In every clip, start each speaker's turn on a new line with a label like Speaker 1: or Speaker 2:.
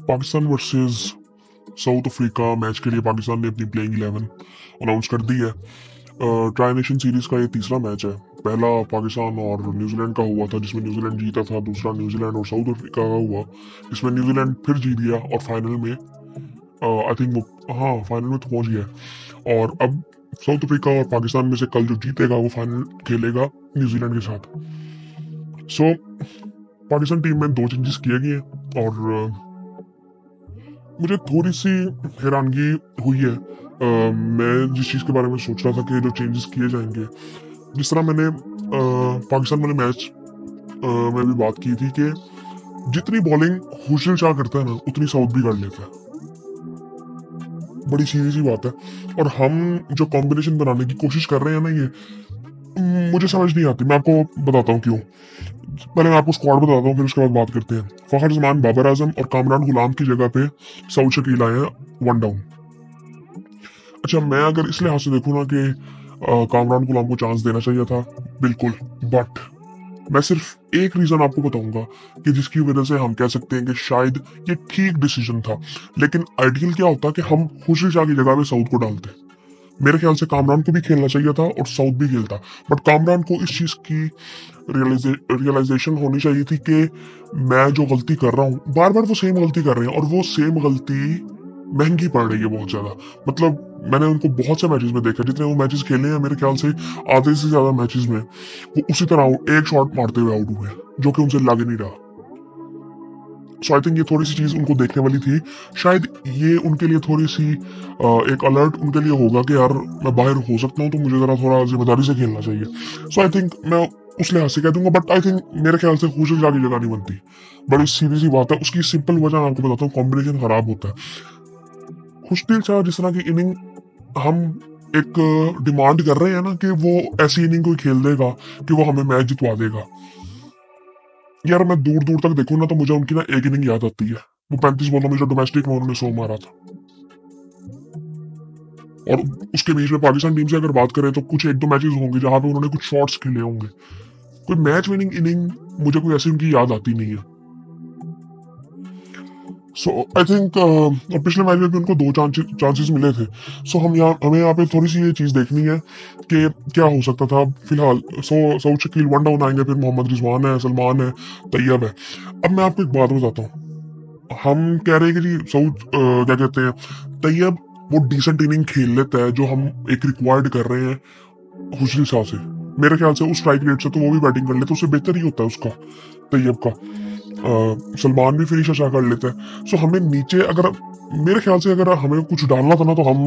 Speaker 1: Pakistan versus south Africa match के लिए पाकिस्तान ने अपनी प्लेइंग 11 अनाउंस कर दी है। ट्राई नेशन सीरीज का ये तीसरा मैच है। पहला पाकिस्तान और न्यूजीलैंड का हुआ था जिसमें न्यूजीलैंड जीता था। दूसरा न्यूजीलैंड और साउथ अफ्रीका का हुआ जिसमें न्यूजीलैंड फिर जीत गया और फाइनल में आई थिंक हाँ फाइनल में तो पहुंच गया। और अब साउथ अफ्रीका और पाकिस्तान में से कल जो जीतेगा वो फाइनल खेलेगा न्यूजीलैंड के साथ। सो पाकिस्तान टीम में 2 चेंजेस किए गए हैं और मुझे थोड़ी सी हैरानगी हुई है। मैं जिस चीज़ के बारे में सोच रहा था कि जो चेंजेस किए जाएंगे, जिस तरह मैंने पाकिस्तान वाले मैच में भी बात की थी कि जितनी बॉलिंग खुशल शाह करता है ना उतनी साउथ भी कर लेता है। बड़ी सीधी सी बात है। और हम जो कॉम्बिनेशन बनाने की कोशिश कर रहे हैं ना, ये मुझे समझ नहीं आती। मैं आपको बताता हूँ क्यों। पहले मैं आपको स्क्वाड बताता हूँ, फिर उसके बाद बात करते हैं। फखर जमान, बाबर आजम और कामरान गुलाम की जगह पे सऊद शकील आए हैं 1 डाउन। अच्छा, मैं अगर इस लिहाज से देखूँ ना कि कामरान गुलाम को चांस देना चाहिए था, बिल्कुल। बट मैं सिर्फ एक रीजन आपको बताऊंगा कि जिसकी वजह से हम कह सकते हैं कि शायद ये ठीक डिसीजन था। लेकिन आइडियल क्या होता कि हम खुशी शाह की जगह पे साउथ को डालते। मेरे ख्याल से कामरान को भी खेलना चाहिए था और साउथ भी खेलता। बट कामरान को इस चीज की रियलाइजेशन होनी चाहिए थी कि मैं जो गलती कर रहा हूँ, बार बार वो सेम गलती कर रहे हैं और वो सेम गलती महंगी पड़ रही है बहुत ज्यादा। मतलब मैंने उनको बहुत से मैचेस में देखा, जितने वो मैचेस खेले हैं मेरे ख्याल से आधे से ज्यादा मैचेस में वो उसी तरह एक शॉट मारते हुए आउट हुए जो कि उनसे लग नहीं रहा। सो आई थिंक ये थोड़ी सी चीज उनको देखने वाली थी। शायद ये उनके लिए थोड़ी सी एक अलर्ट उनके लिए होगा कि यार मैं बाहर हो सकता हूँ तो मुझे जरा थोड़ा जिम्मेदारी से खेलना चाहिए। सो आई थिंक मैं उस लिहाज से कह दूंगा। बट आई थिंक मेरे ख्याल से खुशल शाह की जगह नहीं बनती। बड़ी सीधी सी बात है। उसकी सिंपल वजह मैं आपको बताता हूँ, कॉम्बिनेशन खराब होता है। खुशदिल शाह जिस तरह की इनिंग हम एक डिमांड कर रहे हैं ना कि वो ऐसी इनिंग कोई खेल देगा कि वो हमें मैच जितवा देगा, यार मैं दूर दूर तक देखूँ ना तो मुझे उनकी ना एक इनिंग याद आती है। वो 35 बॉलों में जो डोमेस्टिक में उन्होंने 100 मारा था। और उसके बीच में पाकिस्तान टीम से अगर बात करें तो कुछ 1-2 मैचेस होंगे जहां पे उन्होंने कुछ शॉट्स खेले होंगे। कोई मैच विनिंग इनिंग मुझे कोई ऐसी उनकी याद आती नहीं है। सो आई थिंक पिछले मैच में भी उनको 2 चांसेस मिले थे। सो हमें यहाँ पे थोड़ी सी ये चीज देखनी है कि क्या हो सकता था। फिलहाल सऊद शकील 1 डाउन आएंगे, फिर मोहम्मद रिजवान है, सलमान है, तैयब है। अब मैं आपको एक बात बताता हूँ। हम कह रहे हैं कि जी सऊद क्या कहते हैं, तैयब वो डिसेंट इनिंग खेल लेता है जो हम एक रिक्वायर्ड कर रहे हैं खुशदिल शाह से। मेरे ख्याल से उस स्ट्राइक रेट से तो वो भी बैटिंग कर लेता, उससे बेहतर ही होता है उसका तैयब का। सलमान भी फिनिश अच्छा कर लेता है। सो हमें नीचे अगर मेरे ख्याल से अगर हमें कुछ डालना था ना तो हम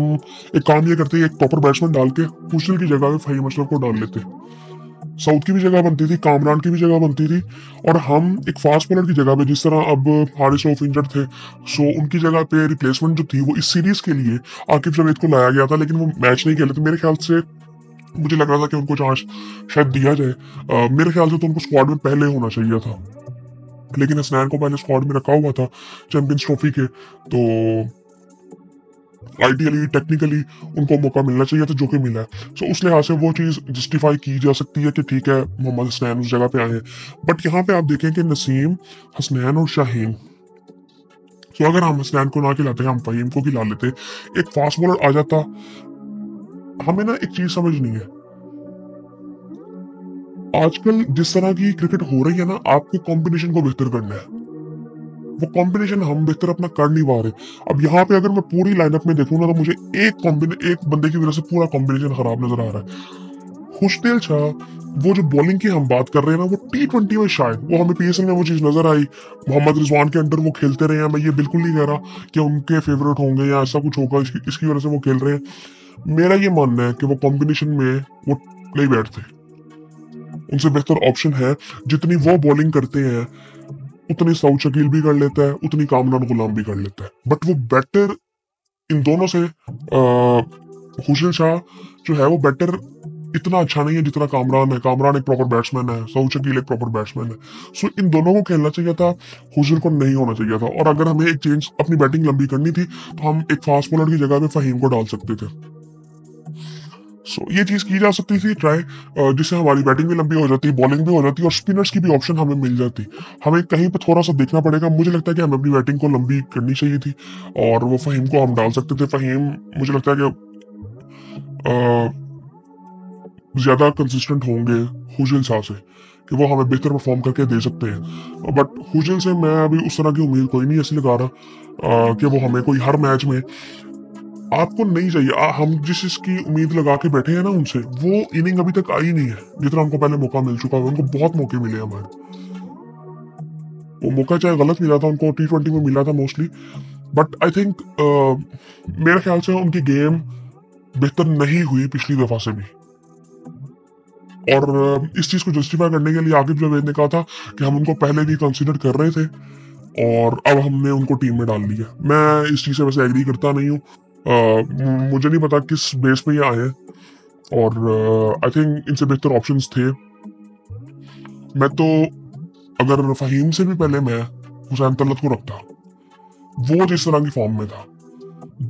Speaker 1: एक काम ये करते, एक प्रॉपर बैट्समैन डाल के खुशदिल की जगह पे फहीम अशरफ को डाल लेते। साउथ की भी जगह बनती थी, कामरान की भी जगह बनती थी, और हम एक फास्ट बॉलर की जगह पे, जिस तरह अब हारिस रऊफ इंजर्ड थे, सो उनकी जगह पे रिप्लेसमेंट जो थी वो इस सीरीज के लिए आकिब जावेद को लाया गया था। लेकिन वो मैच नहीं खेले थे। मेरे ख्याल से मुझे लग रहा था कि उनको चांस शायद दिया जाए। मेरे ख्याल से तो उनको स्क्वाड में पहले होना चाहिए था, लेकिन हसनैन को पहले स्क्वाड में रखा हुआ था चैंपियंस ट्रॉफी के। तो आइडियली टेक्निकली उनको मौका मिलना चाहिए था, जो कि मिला है। सो उस लिहाज से वो चीज जस्टिफाई की जा सकती है कि ठीक है मोहम्मद हसनैन उस जगह पे आए हैं। बट यहाँ पे आप देखें कि नसीम, हसनैन और शाहीन, तो अगर हम हसनैन को ना खिलाते, हम फहीम को खिला लेते, एक फास्ट बॉलर आ जाता। हमें ना एक चीज समझनी है, आजकल जिस तरह की क्रिकेट हो रही है ना, आपको कॉम्बिनेशन को बेहतर करना है। वो कॉम्बिनेशन हम बेहतर अपना कर नहीं पा रहे। अब यहाँ पे अगर मैं पूरी लाइनअप में देखूँ ना तो मुझे एक बंदे की वजह से पूरा कॉम्बिनेशन खराब नजर आ रहा है। खुशदिल शाह, वो जो बॉलिंग की हम बात कर रहे हैं ना, वो T20 में शायद वो हमें PSL में वो चीज नजर आई। मोहम्मद रिजवान के अंडर वो खेलते रहे हैं। मैं ये बिल्कुल नहीं कह रहा कि उनके फेवरेट होंगे या ऐसा कुछ होगा इसकी वजह से वो खेल रहे हैं। मेरा ये मानना है कि वो कॉम्बिनेशन में वो नहीं बैठते। उनसे बेहतर ऑप्शन है। जितनी वो बॉलिंग करते हैं उतनी सऊद शकील भी कर लेता है, उतनी कामरान गुलाम भी कर लेता है। बट वो बेटर इन दोनों से खुशदिल शाह जो है वो बेटर इतना अच्छा नहीं है जितना कामरान है। कामरान एक प्रॉपर बैट्समैन है, सऊद शकील एक प्रॉपर बैट्समैन है। सो इन दोनों को खेलना चाहिए था, खुशदिल को नहीं होना चाहिए था। और अगर हमें एक चेंज अपनी बैटिंग लंबी करनी थी तो हम एक फास्ट बॉलर की जगह पे फहीम को डाल सकते थे। सो ये चीज की जा सकती थी ट्राई, जिससे हमारी बैटिंग भी लंबी हो जाती, बॉलिंग भी हो जाती और स्पिनर्स की भी ऑप्शन हमें मिल जाती। हमें कहीं पर थोड़ा सा देखना पड़ेगा। मुझे लगता है कि हमें अपनी बैटिंग को लंबी करनी चाहिए थी और वो फहीम को हम डाल सकते थे। फहीम मुझे लगता है कि ज्यादा कंसिस्टेंट होंगे हुजिल शाह से, कि वो हमें बेहतर परफॉर्म करके दे सकते हैं। बट हुजिल से मैं अभी उस तरह की उम्मीद कोई नहीं ऐसी लगा रहा कि वो हमें कोई हर मैच में, आपको नहीं चाहिए। हम जिस चीज की उम्मीद लगा के बैठे हैं ना उनसे, वो इनिंग अभी तक आई नहीं है जितना उनको पहले मौका मिल चुका है। उनको बहुत मौके मिले हमारे, वो मौका चाहे गलत मिला था उनको, T20 में मिला था मोस्टली, बट आई थिंक मेरे ख्याल से उनकी गेम बेहतर नहीं हुई पिछली दफा से भी। और इस चीज को जस्टिफाई करने के लिए आकिब जावेद ने कहा था कि हम उनको पहले भी कंसिडर कर रहे थे और अब हमने उनको टीम में डाल लिया। मैं इस चीज से वैसे एग्री करता नहीं हूँ। मुझे नहीं पता किस बेस पे ये आए हैं और आई थिंक इनसे बेहतर ऑप्शंस थे। मैं तो अगर फहीम से भी पहले मैं हुसैन तलत को रखता, वो जिस तरह की फॉर्म में था।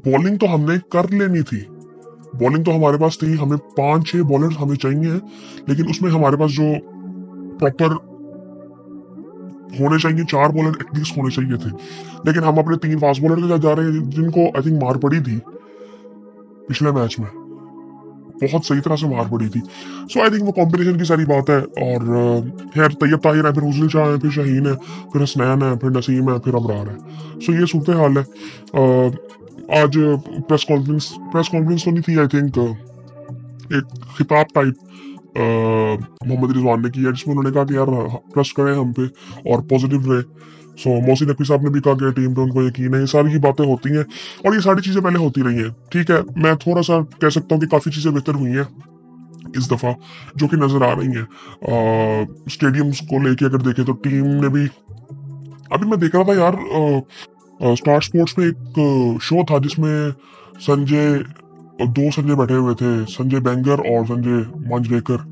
Speaker 1: बॉलिंग तो हमने कर लेनी थी, बॉलिंग तो हमारे पास थी, हमें 5-6 बॉलर्स हमें चाहिए, लेकिन उसमें हमारे पास जो प्रॉपर होने चाहिए 4 बॉलर एटलीस्ट होने चाहिए थे। लेकिन हम अपने 3 फास्ट बॉलर के साथ जा रहे हैं जिनको आई थिंक मार पड़ी थी पिछले मैच में, बहुत सही तरह से मार पड़ी थी। सो आई थिंक वो कॉम्बिनेशन की सारी बात है। और खैर तैयब ताहिर है, फिर हुस्न शाह है, फिर शाहीन है, फिर हसनैन है, फिर नसीम है, फिर अबरार है। सो ये सूरत हाल है। आज प्रेस कॉन्फ्रेंस तो नहीं थी, आई थिंक एक खिताब टाइप मोहम्मद रिजवान ने किया जिसमें उन्होंने कहा कि यार ट्रस्ट करें हम पे और पॉजिटिव रहे। सो मोहसिन नकवी साहब ने भी कहा कि टीम पे उनको यकीन है। ये सारी बातें होती हैं और ये सारी चीजें पहले होती रही हैं। ठीक है, मैं थोड़ा सा कह सकता हूँ कि काफी चीजें बेहतर हुई हैं इस दफा जो कि नजर आ रही हैं। स्टेडियम्स को लेके अगर देखें तो टीम ने भी, अभी मैं देख रहा था यार, स्टार स्पोर्ट्स में एक शो था जिसमें संजय, 2 संजय बैठे हुए थे, संजय बैंगर और संजय मांजरेकर।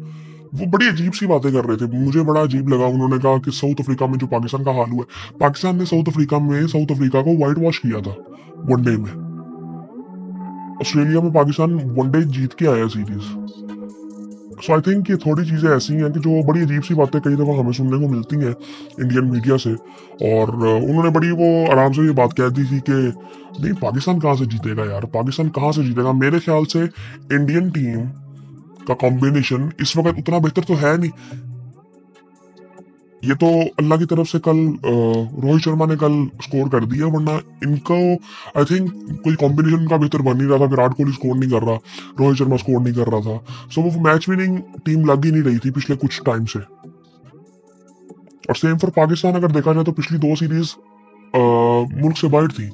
Speaker 1: वो बड़ी अजीब सी बातें कर रहे थे, मुझे बड़ा अजीब लगा। उन्होंने कहा कि साउथ अफ्रीका में जो पाकिस्तान का हाल हुआ है, पाकिस्तान ने साउथ अफ्रीका को व्हाइट वॉश किया था वनडे में। ऑस्ट्रेलिया में पाकिस्तान वनडे जीत के आया सीरीज। सो आई थिंक ये थोड़ी चीजें ऐसी हैं कि जो बड़ी अजीब सी बातें कई दफा हमें सुनने को मिलती हैं इंडियन मीडिया से। और उन्होंने बड़ी वो आराम से ये बात कह दी थी कि नहीं पाकिस्तान कहाँ से जीतेगा यार, पाकिस्तान कहाँ से जीतेगा। मेरे ख्याल से इंडियन टीम का कॉम्बिनेशन इस वक्त उतना बेहतर तो है नहीं। ये तो अल्लाह की तरफ से कल रोहित शर्मा ने कल स्कोर कर दिया, वरना इनको आई थिंक कोई कॉम्बिनेशन का बेहतर बन नहीं रहा था। विराट कोहली स्कोर नहीं कर रहा, रोहित शर्मा स्कोर नहीं कर रहा था। सो वो मैच विनिंग टीम लग ही नहीं रही थी पिछले कुछ टाइम से। और सेम फॉर पाकिस्तान, अगर देखा जाए तो पिछली 2 सीरीज मुल्क से बाहर थी,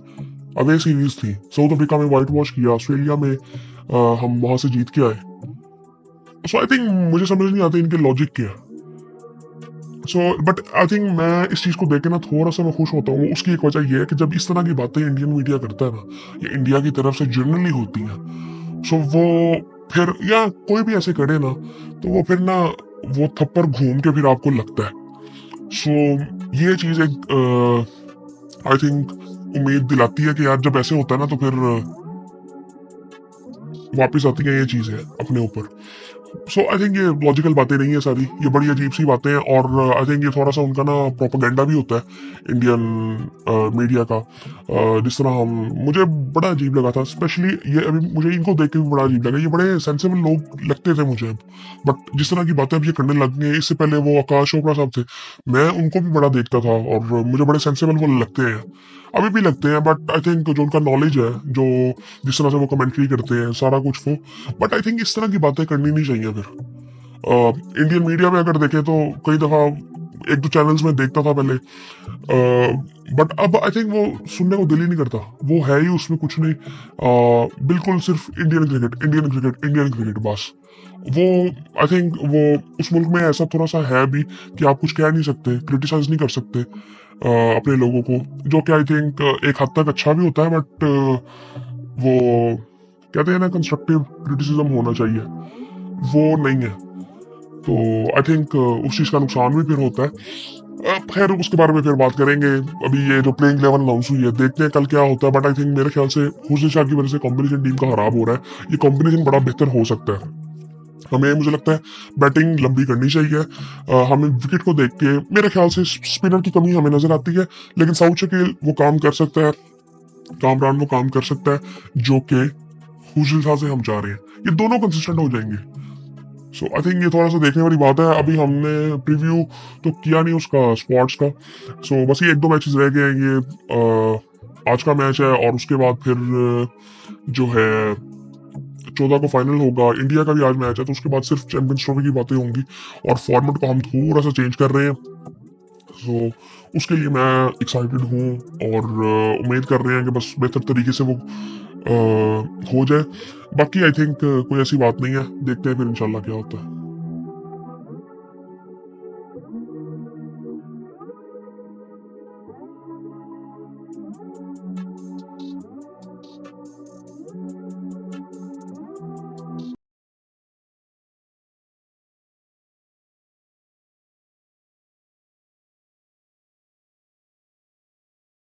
Speaker 1: अवे सीरीज थी। साउथ अफ्रीका में व्हाइट वॉश किया, ऑस्ट्रेलिया में हम वहां से जीत के आए। सो आई थिंक मुझे समझ नहीं आता इनके लॉजिक क्या। सो बट आई थिंक मैं इस चीज को देख के ना थोड़ा सा मैं खुश होता हूँ। उसकी एक वजह ये है कि जब इस तरह की बातें इंडियन मीडिया करता है ना, ये इंडिया की तरफ से जनरली होती है, सो वो फिर या कोई भी ऐसे करे ना तो वो फिर ना वो थप्पड़ घूम के फिर आपको लगता है। सो ये चीज एक आई थिंक उम्मीद दिलाती है कि यार जब ऐसे होता है ना तो फिर वापस आती है ये चीजें अपने ऊपर। सो आई थिंक ये लॉजिकल बातें नहीं है सारी, ये बड़ी अजीब सी बातें हैं। और आई थिंक ये थोड़ा सा उनका ना प्रोपेगेंडा भी होता है इंडियन मीडिया का। जिस तरह हम, मुझे बड़ा अजीब लगा था स्पेशली ये, अभी मुझे इनको देख के भी बड़ा अजीब लगा। ये बड़े सेंसिबल लोग लगते थे मुझे, बट जिस तरह की बातें अब ये करने लग गए, इससे पहले वो आकाश चोपड़ा साहब थे, मैं उनको भी बड़ा देखता था और मुझे बड़े सेंसिबल वो लगते हैं, अभी भी लगते हैं। बट आई थिंक जो उनका नॉलेज है, जो जिस तरह से वो कमेंट्री करते हैं सारा कुछ वो, बट आई थिंक इस तरह की बातें करनी नहीं चाहिए। फिर इंडियन मीडिया में अगर देखें तो कई दफा 1-2 चैनल्स में देखता था पहले, बट अब आई थिंक वो सुनने को दिल ही नहीं करता। वो है ही उसमें कुछ नहीं, बिल्कुल सिर्फ Indian cricket Indian cricket Indian cricket बस। वो आई थिंक वो उस मुल्क में ऐसा थोड़ा सा है भी कि आप कुछ कह नहीं सकते, क्रिटिसाइज नहीं कर सकते अपने लोगों को, जो कि आई थिंक एक हद तक अच्छा भी होता है। बट वो कहते हैं ना कंस्ट्रक्टिव क्रिटिसिज्म होना चाहिए, वो नहीं है। तो आई थिंक उस चीज का नुकसान भी फिर होता है। खैर उसके बारे में फिर बात करेंगे। अभी ये जो प्लेइंग 11 अनाउंस हुई है, देखते हैं कल क्या होता है। बट आई थिंक मेरे ख्याल से हुस्न शाह की वजह से कॉम्बिनेशन टीम का खराब हो रहा है, ये कॉम्बिनेशन बड़ा बेहतर हो सकता है। हमें मुझे लगता है बैटिंग लंबी करनी चाहिए। हमें विकेट को देख के मेरे ख्याल से स्पिनर की कमी हमें नजर आती है, लेकिन साउथ शकील वो काम कर सकता है, कामरान वो काम कर सकता है जो कि हुजूर से हम चाह रहे हैं। ये दोनों कंसिस्टेंट हो जाएंगे। सो आई थिंक ये थोड़ा सा देखने वाली बात है। अभी हमने प्रीव्यू तो किया नहीं उसका स्क्वाड्स का। सो बस ये 1-2 मैचेस रह गए हैं। ये आज का मैच है और उसके बाद फिर जो है 14 को फाइनल होगा। इंडिया का भी आज मैच है, तो उसके बाद सिर्फ चैंपियंस ट्रॉफी की बातें होंगी और फॉर्मेट को हम थोड़ा सा चेंज कर रहे हैं। सो उसके लिए मैं एक्साइटेड हूँ और उम्मीद कर रहे हैं कि बस बेहतर तरीके से वो हो जाए। बाकी आई थिंक कोई ऐसी बात नहीं है, देखते हैं फिर इंशाल्लाह क्या होता है।